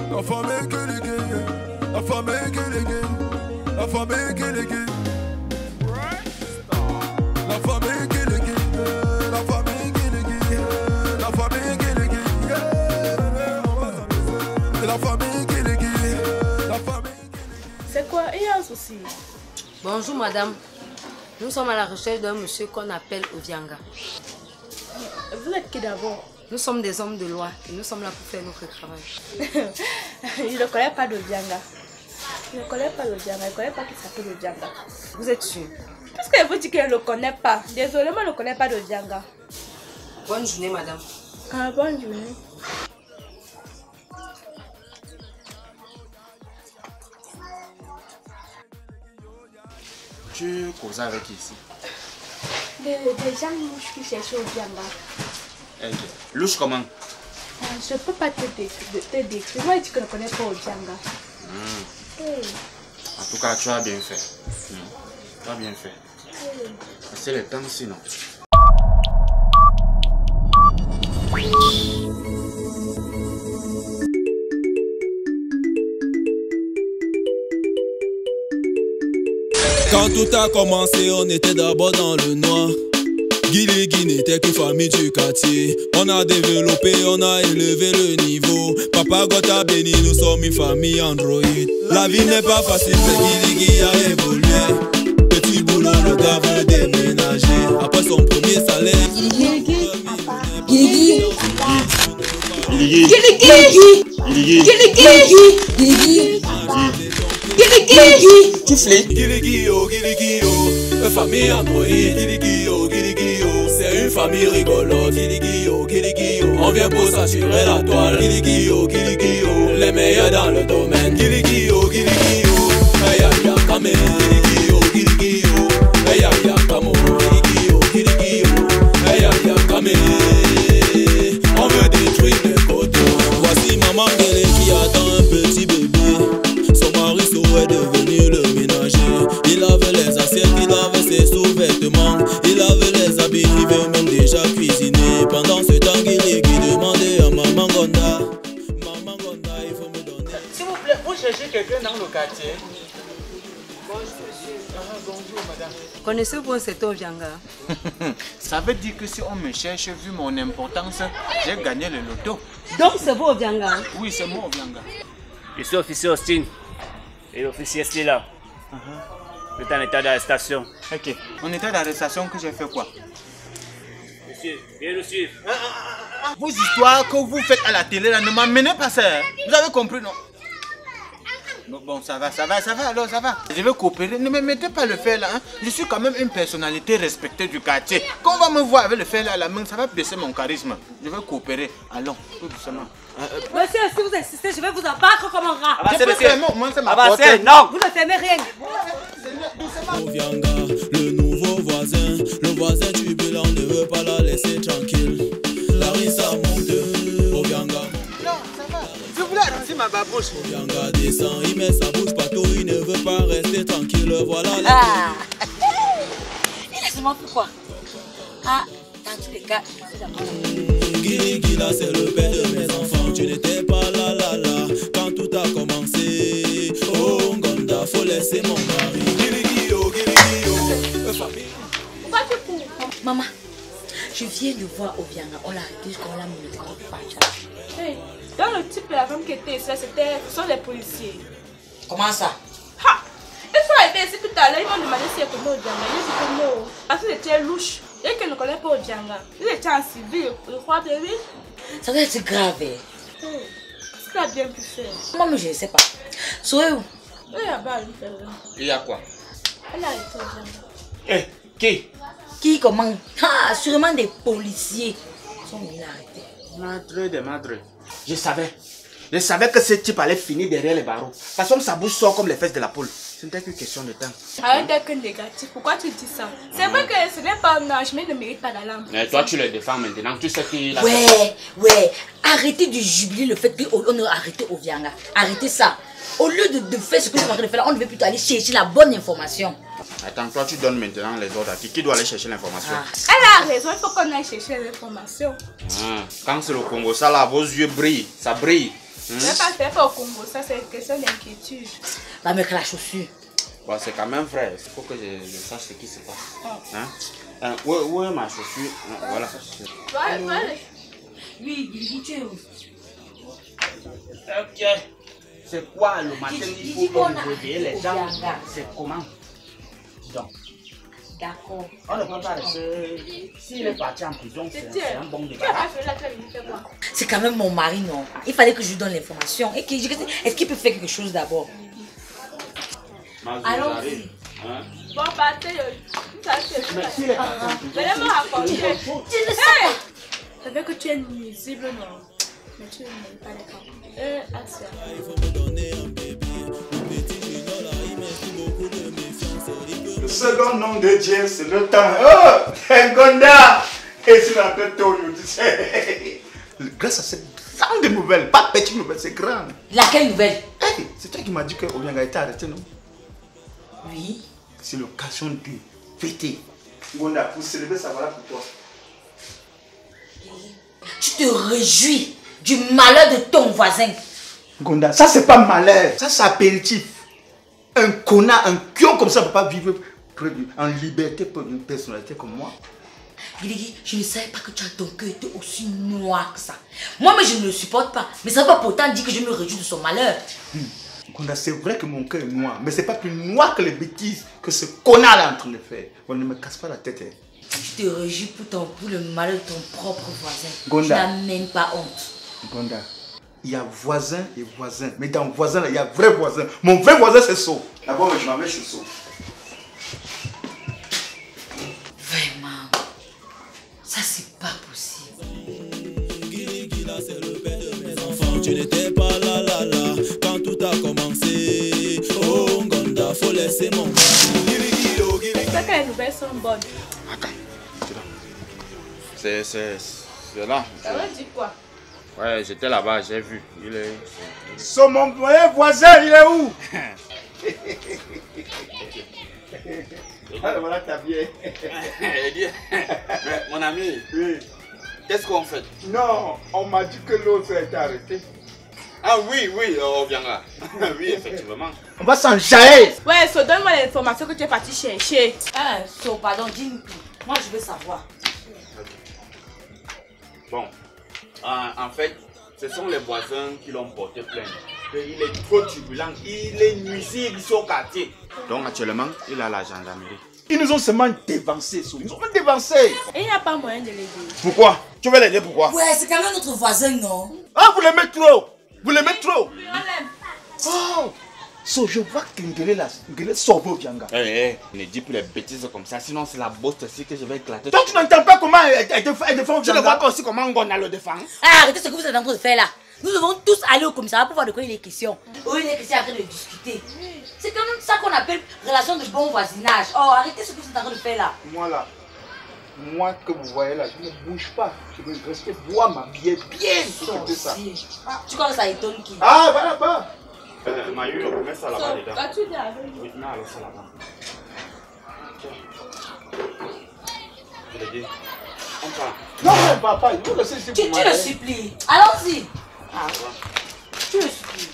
La famille que les gays, la famille que les gays, la famille que les gays. La famille que les gays, la famille que les gays, la famille que les gays. La famille que les gays, la famille. C'est quoi? Il y a un souci. Bonjour madame. Nous sommes à la recherche d'un monsieur qu'on appelle Ovianga. Vous êtes qui d'abord? Nous sommes des hommes de loi et nous sommes là pour faire notre travail. Je ne connais pas d'Ovianga. Je ne connais pas d'Ovianga. Je ne connais pas qui s'appelle Ovianga. Vous êtes sûr? Parce que vous dites que je ne le connais pas. Désolé, moi je ne connais pas d'Ovianga. Bonne journée madame. Ah, bonne journée. Tu causes avec qui ici? Des gens louches qui cherchent Ovianga. Louche comment? Je ne peux pas te décrire. Moi je dis que je ne connais pas Ovianga. En tout cas, tu as bien fait. Tu as bien fait. C'est le temps sinon. Quand tout a commencé, on était d'abord dans le noir. Guiligui n'était qu'une famille du quartier. On a développé, on a élevé le niveau. Papa God a béni, nous sommes une famille Android. La vie n'est pas facile, mais Guiligui a évolué. Petit boulot, le gars veut déménager. Après son premier salaire, Guiligui. Tu flics? Guiligui, oh, une famille Android. Guiligui, oh, c'est une famille rigolote. Guiligui, oh, on vient pour s'assurer la toile. Guiligui, oh, les meilleurs dans le domaine. Guiligui, oh, aïe aïe aïe, kamé. Guiligui, oh, aïe aïe aïe, kamo. Guiligui, oh, aïe aïe aïe, kamé. On veut détruire les coteaux. Voici maman Guélé qui attend un petit bébé. Son mari est devenu le ménager. Il avait les assiettes, il avait ses sous-vêtements, il avait les habits, il veut même déjà cuisiner. Pendant ce temps, Guiligui demandait à Maman Gonda, Maman Gonda, il faut me donner. S'il vous plaît, vous cherchez quelqu'un dans le quartier? Bonjour monsieur. Bonjour madame. Connaissez-vous un certain Ovianga? Ça veut dire que si on me cherche, vu mon importance, j'ai gagné le loto. Donc c'est vous Ovianga? Oui, c'est moi Ovianga. Je suis officier Austin et l'officier est là. Vous êtes en état d'arrestation. Ok. En état d'arrestation que j'ai fait quoi? Monsieur, viens nous suivre. Vos histoires que vous faites à la télé là, ne m'amenez pas ça. Vous avez compris, non? Bon, ça va, alors ça va. Je vais coopérer, ne me mettez pas le fer là. Hein. Je suis quand même une personnalité respectée du quartier. Quand on va me voir avec le fer là à la main, ça va baisser mon charisme. Je vais coopérer. Allons, tout doucement. Monsieur, si vous insistez, je vais vous abattre comme un rat. Avancez, monsieur. Avancez, non. Vous ne fermez rien. Ovianga, le nouveau voisin, le voisin turbulent ne veut pas la laisser tranquille. Larissa monte, Ovianga. Non, ça va. Je voulais arranger ma babouche. Ovianga descend, il met sa bouche partout, il ne veut pas rester tranquille. Voilà les Il laisse-moi faire quoi? Ah, dans tous les cas, c'est d'accord. Guiligui là c'est le père de mes enfants. Tu n'étais pas là quand tout a commencé. Oh Gonda, faut laisser mon mari. Guiligui oh, famille. Pourquoi tu cours? Maman, je viens de voir Ovianga. On l'a arrêté jusqu'à la minute. Hey, dans le type de la femme qui était ici, ce sont les policiers. Comment ça? Ha! Ils sont arrivés ici tout à l'heure, ils m'ont demandé si elle connaît Ovianga. J'ai dit que non. Parce que c'était louche. Et qu'elle ne connaît pas Ovianga. Ils étaient en civil, je crois que oui. Ça doit être grave. Qu'est-ce qu'elle a bien pu faire? Moi, je ne sais pas. Soyez où? Oui, là-bas, elle fait rien. Il y a quoi? Elle a arrêté Ovianga. Eh, qui? Qui, comment? Ah, sûrement des policiers. Ils sont venus l'arrêter. Madre de madre. Je savais que ce type allait finir derrière les barreaux. Parce que sa bouche sort comme les fesses de la poule. Ce n'était qu'une question de temps. Arrête d'être négatif. Pourquoi tu dis ça? C'est vrai que ce n'est pas un âge, mais il ne mérite pas d'alarme. Mais toi, tu le défends maintenant. Tu sais qu'il a... Ouais. Arrêtez de jubiler le fait qu'on a arrêté Ovianga. Arrêtez ça. Au lieu de faire ce que nous sommes en train de faire là, on devait plutôt aller chercher la bonne information. Attends, toi, tu donnes maintenant les ordres à qui doit aller chercher l'information? Elle a raison, il faut qu'on aille chercher l'information. Quand c'est le Congo, ça là, vos yeux brillent, ça brille. C'est pas au Congo, ça c'est une question d'inquiétude. Va mettre la chaussure. Bon, c'est quand même vrai. Il faut que je sache ce qui se passe. Hein? Où est ma chaussure? Voilà. Oui, dis tu es où? Ok. C'est quoi le matin? Il faut qu'on réveille les gens. C'est comment? Donc. D'accord. On ne peut pas rester. S'il est parti en prison, c'est un bon débat. C'est quand même mon mari, non? Il fallait que je lui donne l'information. Est-ce qu'il peut faire quelque chose d'abord? Allons-y. Bon, partez. Mais s'il est parti en prison, Venez me raconter. Tu ne sais pas. Ça veut que tu es nuisible, non? Mais tu n'aimes pas les camps. Asia. Le second nom de Dieu, c'est le temps. Oh, Gonda! Et c'est la tête aujourd'hui, tu sais. Grâce à cette grande nouvelle, pas petite nouvelle, c'est grande. Laquelle nouvelle? Hey, c'est toi qui m'as dit que Obianga était arrêté, non? Oui. C'est l'occasion de fêter. Gonda, pour célébrer ça, voilà pour toi. Tu te réjouis du malheur de ton voisin. Gonda, ça c'est pas malheur, ça c'est apéritif. Un connard, un pion comme ça ne peut pas vivre en liberté pour une personnalité comme moi. Guigui, je ne savais pas que tu as ton cœur était aussi noir que ça. Moi-même, je ne le supporte pas. Mais ça ne veut pas pourtant dire que je me réjouis de son malheur. Gonda, c'est vrai que mon cœur est noir, mais c'est pas plus noir que les bêtises que ce connard est en train de faire. On ne me casse pas la tête. Hein. Tu te réjouis pour le malheur de ton propre voisin. Gonda. Tu n'as même pas honte. Gonda, il y a voisin et voisin. Mais dans voisin, là, il y a vrai voisin. Mon vrai voisin, c'est So. D'abord, je m'en vais chez So. Vraiment, ça c'est pas possible. Tu n'étais pas là quand tout a commencé. Oh Gonda, faut laisser mon C'est que les nouvelles sont bonnes. Attends, c'est là. Ça veut dire quoi? Ouais, j'étais là-bas, j'ai vu. Il est. So, mon vrai voisin, il est où? Ah, voilà ta vieille. Mon ami, Oui. qu'est-ce qu'on fait? Non, on m'a dit que l'autre a été arrêté. Ah oui, Obianga. Oui, effectivement. On va s'enjailler. Ouais, so donne-moi l'information que tu es parti chercher. Ah, pardon, dis-nous tout. Moi je veux savoir. Bon, en fait, ce sont les voisins qui l'ont porté plainte. Il est trop turbulent, il est nuisible sur le quartier. Donc actuellement, il est à la gendarmerie. Ils nous ont seulement dévancé. Ils nous ont dévancé. Et il n'y a pas moyen de l'aider. Pourquoi? Tu veux l'aider pourquoi? Ouais, c'est quand même notre voisin, non? Ah, vous l'aimez trop. Vous l'aimez trop. On l'aime. Oh. So, je vois que Ngele sort au Bianga. Ne dis plus les bêtises comme ça, sinon c'est la bosse aussi que je vais éclater. Donc tu n'entends pas comment elle défend Tu ne vois pas aussi comment on a le défend? Ah, arrêtez ce que vous êtes en train de faire là. Nous devons tous aller au commissariat pour voir de quoi il est question. Oui, il est question en train de discuter. C'est quand même ça qu'on appelle relation de bon voisinage. Oh, arrêtez ce que vous êtes en train de faire là. Moi là, moi que vous voyez là, je ne bouge pas. Je vais rester boire ma bière bien. Écoutez ça. Ah, tu crois que ça étonne qui? Ah, voilà, bah. Mayu, mets ça là-bas, les gars. Vas-tu dire avec nous? Oui, non, alors ça là-bas. Je l'ai dit. On part. Non, mais papa, il faut laisser ici Tu pour le supplies. Allons-y. Ah, tu le supplies.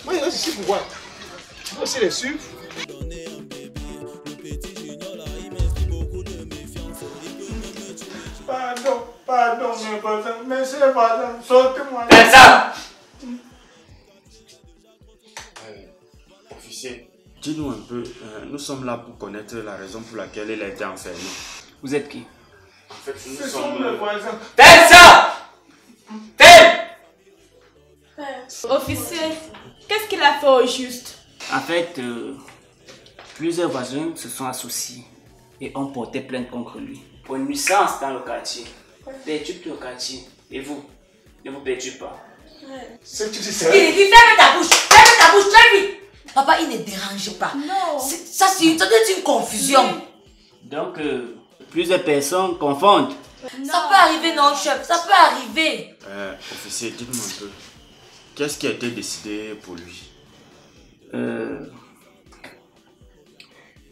Moi, il reste ici pour voir. Tu dois aussi les suivre. Pardon, mes voisins, monsieur les voisins, sortez-moi. Officier, dis-nous un peu, nous sommes là pour connaître la raison pour laquelle il a été enfermé. Vous êtes qui? En fait, nous Ce sont sommes... mes voisins. Officier, qu'est-ce qu'il a fait au juste? En fait, plusieurs voisins se sont associés et ont porté plainte contre lui pour une nuisance dans le quartier. Perturbe le quartier. Et vous, ne vous perturbez pas. C'est tu dis sérieux? Il ferme ta bouche très vite. Papa, il ne dérange pas. Non. Ça doit être une confusion. Donc, plusieurs personnes confondent. Ça peut arriver, non, chef, ça peut arriver. Officier, dites-moi un peu, qu'est-ce qui a été décidé pour lui?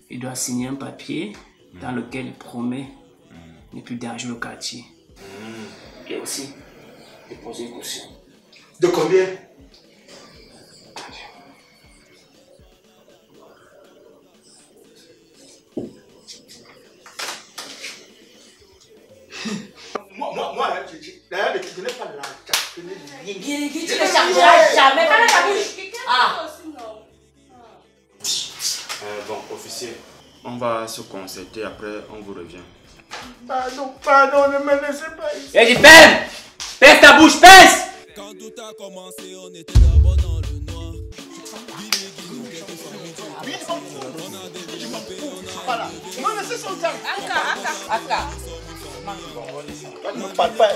Il doit signer un papier dans lequel il promet ne plus déranger le quartier. aussi déposer une caution. De combien? Moi, d'ailleurs, je n'ai pas l'argent. Tu ne chargeras jamais. Ferme ta bouche. Ah. Bon, officier, on va se concerter, après on vous revient. Pardon, ne me laissez pas ici. Et dis ferme! Pèse ta bouche, pèse! Quand tout a commencé, on était d'abord dans le noir. Voilà. Non, mais c'est son temps. Aka. Ne parle pas.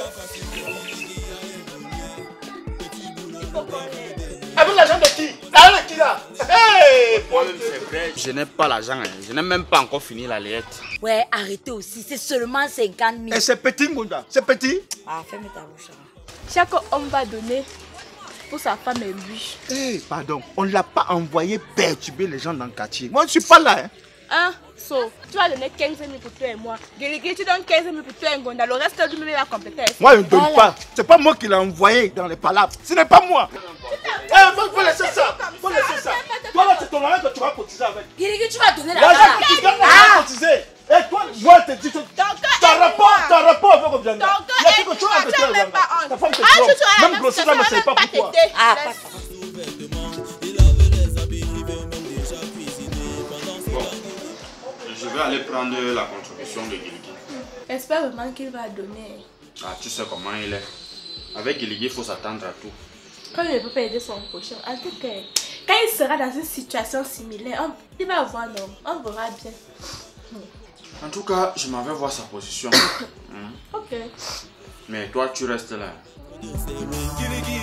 Avec l'argent de qui? L'argent de qui là? Hey! C'est vrai, je n'ai pas l'argent, je n'ai même pas encore fini la lettre. Ouais, arrêtez aussi. C'est seulement 50 000. Et c'est petit, Ngounda. C'est petit. Ah, ferme ta bouche. Chaque homme va donner pour sa femme et lui. Hey, pardon, on ne l'a pas envoyé perturber les gens dans le quartier. Moi, je ne suis pas là. Hein. Hein? So, tu vas donner 15 000 pour toi et moi. Guéligui, tu donnes 15 000 pour toi et Ngonda. Le reste du milieu va compléter. Moi, je ne donne pas. C'est pas moi qui l'ai envoyé dans les palabres. Ce n'est pas moi. Faut laisser ça. Faut laisser ça. Toi, là, c'est ton argent que tu vas cotiser avec. Guéligui, tu vas donner la L'argent que tu donnes, tu vas cotiser. Et toi, moi, je te dis, t'as rapport avec Obianga. Il y a quelque chose avec toi, Obianga. Ta femme te trompe. Même grossir, là, mais je ne sais pas pourquoi. Ah, Je vais aller prendre la contribution de Guiligui. J'espère vraiment qu'il va donner. Ah, tu sais comment il est. Avec Guiligui, il faut s'attendre à tout. Quand il ne peut pas aider son prochain, en tout cas, quand il sera dans une situation similaire, il va voir, non, on verra bien. En tout cas, je m'en vais voir sa position. Ok. Mais toi, tu restes là. Guiligui,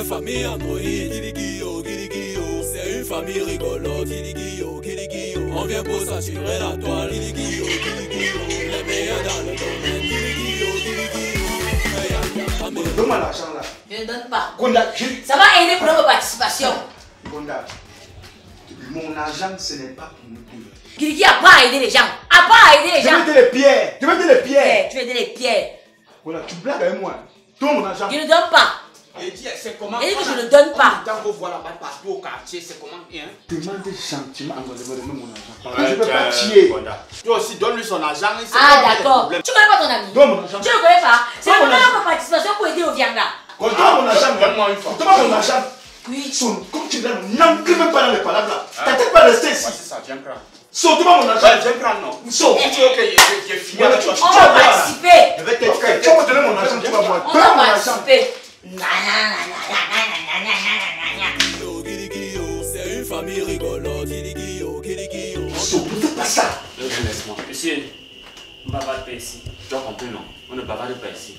famille Android. Guiligui, c'est une famille rigolote. Guiligui, on vient pour s'assurer la toile. Guiligui, les meilleurs dans le domaine. Guiligui, donne-moi l'argent là. je ne donne pas. Gonda, Ça va aider pour notre participation. Gonda, mon argent, ce n'est pas pour nous. Guiligui a pas à aider les gens. A pas à aider les Je gens. vais aider les pierres. Je vais aider les pierres. Eh, tu veux aider les pierres. Voilà, tu blagues avec moi. Donne mon argent. Je ne donne pas. C'est comment? Et que je ne donne pas. Quand vous voyez là-bas partout au quartier, c'est comment bien? Demande gentiment à Gonda de me donner mon argent. Ouais, Je ne peux pas tuer. Toi aussi, donne-lui son argent. Ah, d'accord. Tu connais pas ton ami? Donne mon argent. Tu ne connais pas? C'est Donne mon vraiment argent. ma participation pour aider Obianga. Donne mon argent. Donne-moi une fois. Donne mon argent. Oui. Comme tu l'as, n'entre même pas dans les palabres là. Ta tête va rester ici. C'est ça, viens prendre. Saute-moi mon argent. Viens prendre, non? Saute. Ok, j'ai fini. Voilà, avec toi. On va participer. Je vais te Ok, tu vas me donner mon argent, tu vas voir. On Donne va mon argent. participer. c'est une famille rigolote. Guiligui, Saute, ne fais pas ça. Laisse-moi. Monsieur, on ne bavarde pas ici. Tu as compris, non? On ne bavarde pas ici.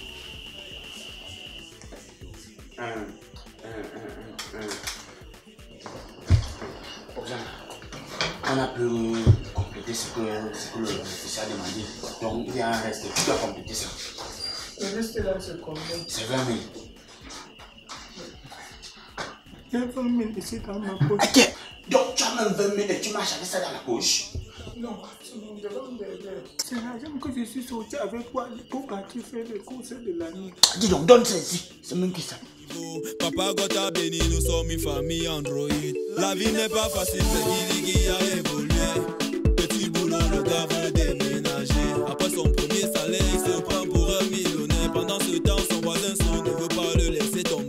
On a pu compléter ce que le bénéficiaire a demandé. Donc il y a un reste. Tu dois compléter ça. Le reste là, c'est combien? C'est 20 000. J'ai 20 000 ici dans ma poche. Ok. Donc tu as même 20 000 et tu marches avec ça dans la poche. Non, c'est l'argent que je suis sorti avec toi pour partir faire les courses de la nuit. Dis donc, donne ça ici. C'est même qui ça. Papa God a béni, nous sommes une famille Android. La vie n'est pas facile, mais Guiligui a évolué. Petit boulot, le gars veut déménager. Après son premier salaire, il se prend pour un millionnaire. Pendant ce temps, son voisin son ne veut pas le laisser tomber.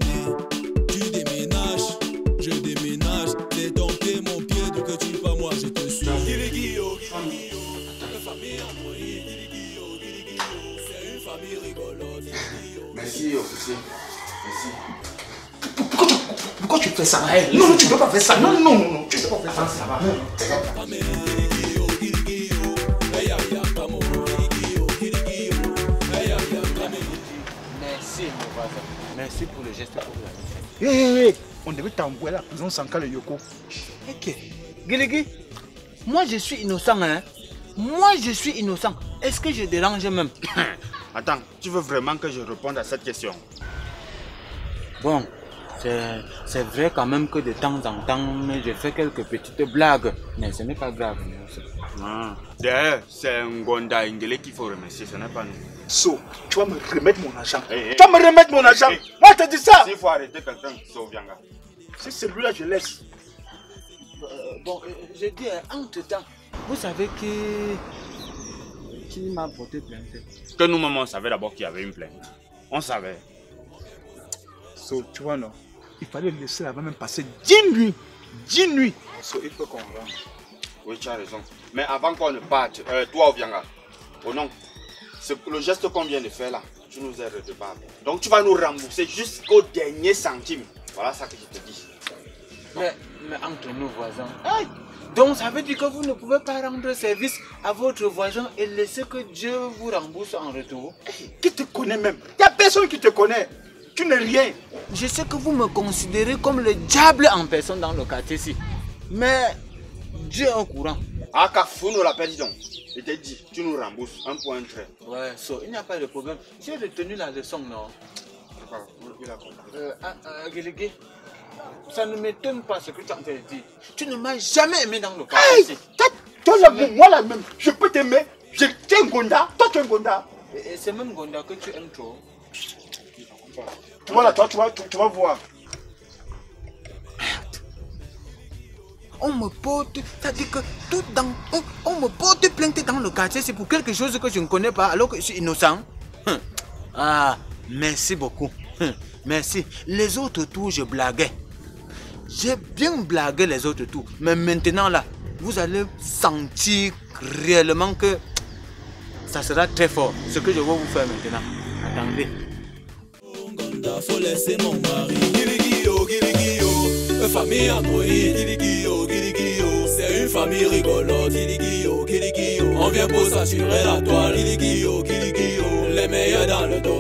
Tu déménages, je déménage. T'es tombé mon pied, du que tu pas moi, je te suis. Guiligui, la famille Android. Guiligui, c'est une famille rigolote. Merci, officier. Merci. Pourquoi tu fais ça? Non, tu ne peux pas faire ça. Non, tu ne peux pas faire ça. Ça va. Merci, mon voisin. Merci pour le geste que vous avez fait. On devait t'envoyer à la prison sans cas le Yoko. Ok. Guiligui, moi je suis innocent, hein. Moi je suis innocent. Est-ce que je dérange même? Attends, tu veux vraiment que je réponde à cette question? Bon, C'est vrai quand même que de temps en temps, je fais quelques petites blagues. Mais ce n'est pas grave. D'ailleurs, c'est un Gonda Ingele qu'il faut remercier, ce n'est pas nous. So, tu vas me remettre mon argent. Tu vas me remettre mon argent. Moi, je te dis ça. S'il faut arrêter quelqu'un, so Vianga. Si celui-là, je laisse. Bon, je dis, entre-temps, vous savez qui m'a porté plainte? Que nous, maman, on savait d'abord qu'il y avait une plainte. On savait. So, tu vois, non, il fallait laisser là-bas même passer 10 nuits. 10 nuits. So, il faut qu'on rentre. Oui, tu as raison. Mais avant qu'on ne parte, toi, Obianga, oh non, le geste qu'on vient de faire là, tu nous es redevable. Donc, tu vas nous rembourser jusqu'au dernier centime. Voilà ça que je te dis. Mais entre nous voisins, donc ça veut dire que vous ne pouvez pas rendre service à votre voisin et laisser que Dieu vous rembourse en retour? Qui te connaît même? Il n'y a personne qui te connaît. Tu n'es rien. Je sais que vous me considérez comme le diable en personne dans le quartier-ci. Mais Dieu est au courant. Ah, Kafou nous l'appelle, dis donc. Je t'ai dit, tu nous rembourses, un point trait. Ouais, il n'y a pas de problème. J'ai retenu la leçon, non? Guélégué, ça ne m'étonne pas ce que tu as dit. Tu ne m'as jamais aimé dans le quartier. Toi là même, moi là même, je peux t'aimer. Tu es un Gonda, toi tu es un Gonda. Et c'est même Gonda que tu aimes trop. Voilà, toi tu vas voir. On me porte, c'est-à-dire que tout dans, on me porte plainte dans le quartier, c'est pour quelque chose que je ne connais pas alors que je suis innocent. Ah, merci beaucoup. Merci. Les autres tours, je blaguais. J'ai bien blagué les autres tours. Mais maintenant là, vous allez sentir réellement que ça sera très fort. Ce que je vais vous faire maintenant. Attendez. Faut laisser mon mari. Famille Android. C'est une famille rigolote. On vient pour s'assurer la toile. Les meilleurs dans le dos.